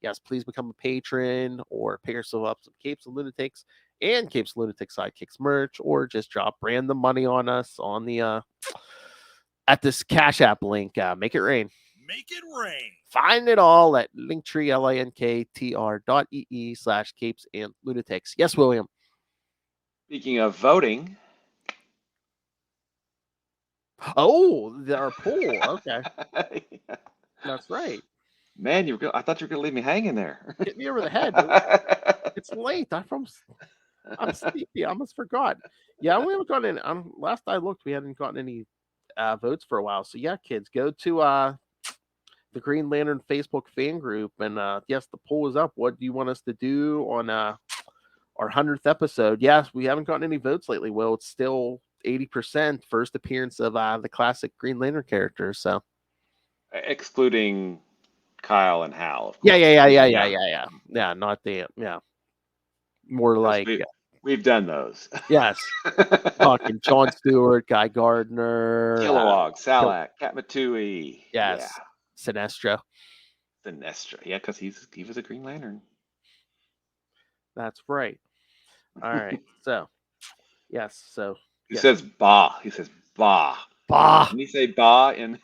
yes, please become a patron or pay yourself up some Capes and Lunatics and Capes and Lunatics Sidekicks merch, or just drop random money on us on the at this Cash App link. Make it rain. Make it rain. Find it all at linktree, linktr.ee/capesandlunatics. Yes, William. Speaking of voting, Oh, our pool. Okay, that's right. man, I thought you were gonna leave me hanging there. Hit me over the head. It's late. I'm sleepy. I almost forgot. Yeah, we haven't gotten any. Last I looked, we hadn't gotten any votes for a while. So yeah, kids, go to the Green Lantern Facebook fan group, and yes, the poll is up. What do you want us to do on our 100th episode? Yes, we haven't gotten any votes lately. Well, it's still 80% first appearance of the classic Green Lantern characters. So Excluding Kyle and Hal. Of yeah. course. Yeah, not the more Those like we've done those. yes, fucking Jon Stewart, Guy Gardner, Kilowog, Salak, Katmatui. yes, Sinestro. Sinestro. Yeah, because he was a Green Lantern. That's right. All right. So, yes. So He says "ba." He says "ba." Bah. Didn't he say "ba" in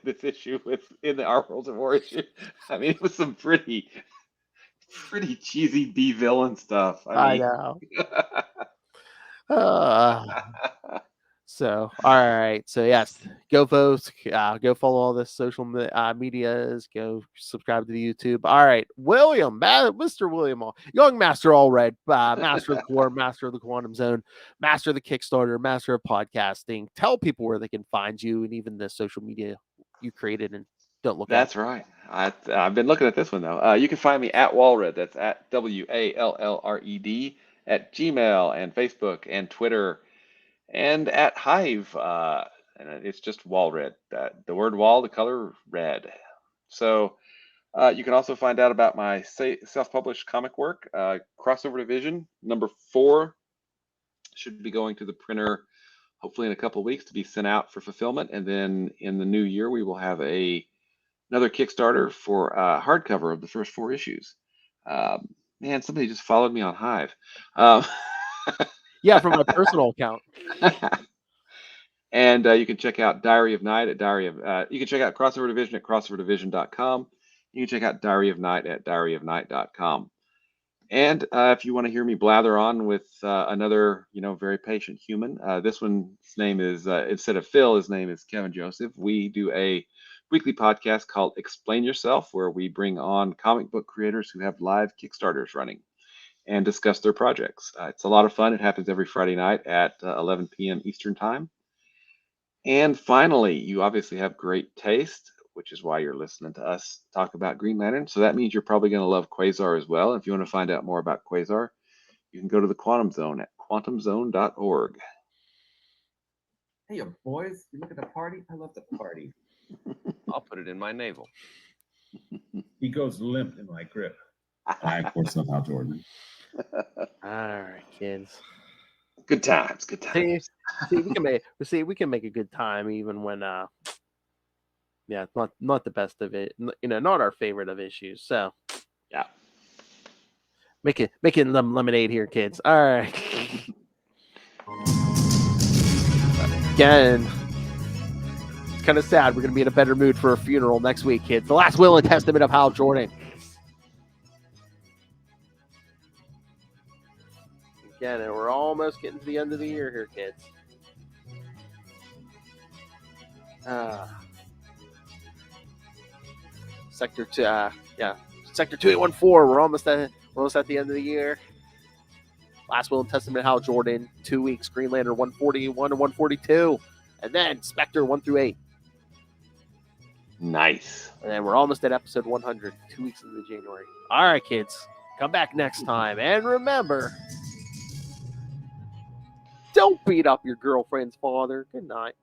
this issue in the Our Worlds of War issue? I mean, it was some pretty cheesy B villain stuff. I know. So, all right. So, yes, go vote. Go follow all the social medias. Go subscribe to the YouTube. All right. William, Mr. William, Young Master All Red, Master of the Core, Master of the Quantum Zone, Master of the Kickstarter, Master of Podcasting. Tell people where they can find you and even the social media you created and don't look at. That's right. I've been looking at this one, though. You can find me at Walred. That's at WALLRED at Gmail and Facebook and Twitter. And at Hive, and it's just Walred. The word wall, the color red. So you can also find out about my self-published comic work. Crossover Division #4 should be going to the printer hopefully in a couple of weeks to be sent out for fulfillment. And then in the new year, we will have another Kickstarter for hardcover of the first 4 issues. Man, somebody just followed me on Hive. Yeah, from my personal account. And you can check out Diary of Night at you can check out Crossover Division at crossoverdivision.com. You can check out Diary of Night at diaryofnight.com. And if you want to hear me blather on with another, very patient human, this one's name is, instead of Phil, his name is Kevin Joseph. We do a weekly podcast called Explain Yourself, where we bring on comic book creators who have live Kickstarters running and discuss their projects. It's a lot of fun. It happens every Friday night at 11 p.m. Eastern Time. And finally, you obviously have great taste, which is why you're listening to us talk about Green Lantern. So that means you're probably going to love Quasar as well. If you want to find out more about Quasar, you can go to the Quantum Zone at quantumzone.org. Hey, boys, you look at the party? I love the party. I'll put it in my navel. He goes limp in my grip. I, of course, love Hal Jordan. All right, kids. Good times. See, we can make a good time even when it's not the best of it, not our favorite of issues. So yeah, making lemonade here, kids. All right. Again, it's kind of sad. We're gonna be in a better mood for a funeral next week, kids. The last will and testament of Hal Jordan. Again, and we're almost getting to the end of the year here, kids. Sector 2814. We're almost at the end of the year. Last Will and Testament, Hal Jordan. 2 weeks. Green Lantern 141 and 142, and then Spectre 1 through 8. Nice. And then we're almost at episode 100. 2 weeks into January. All right, kids. Come back next time, and remember, don't beat up your girlfriend's father. Good night.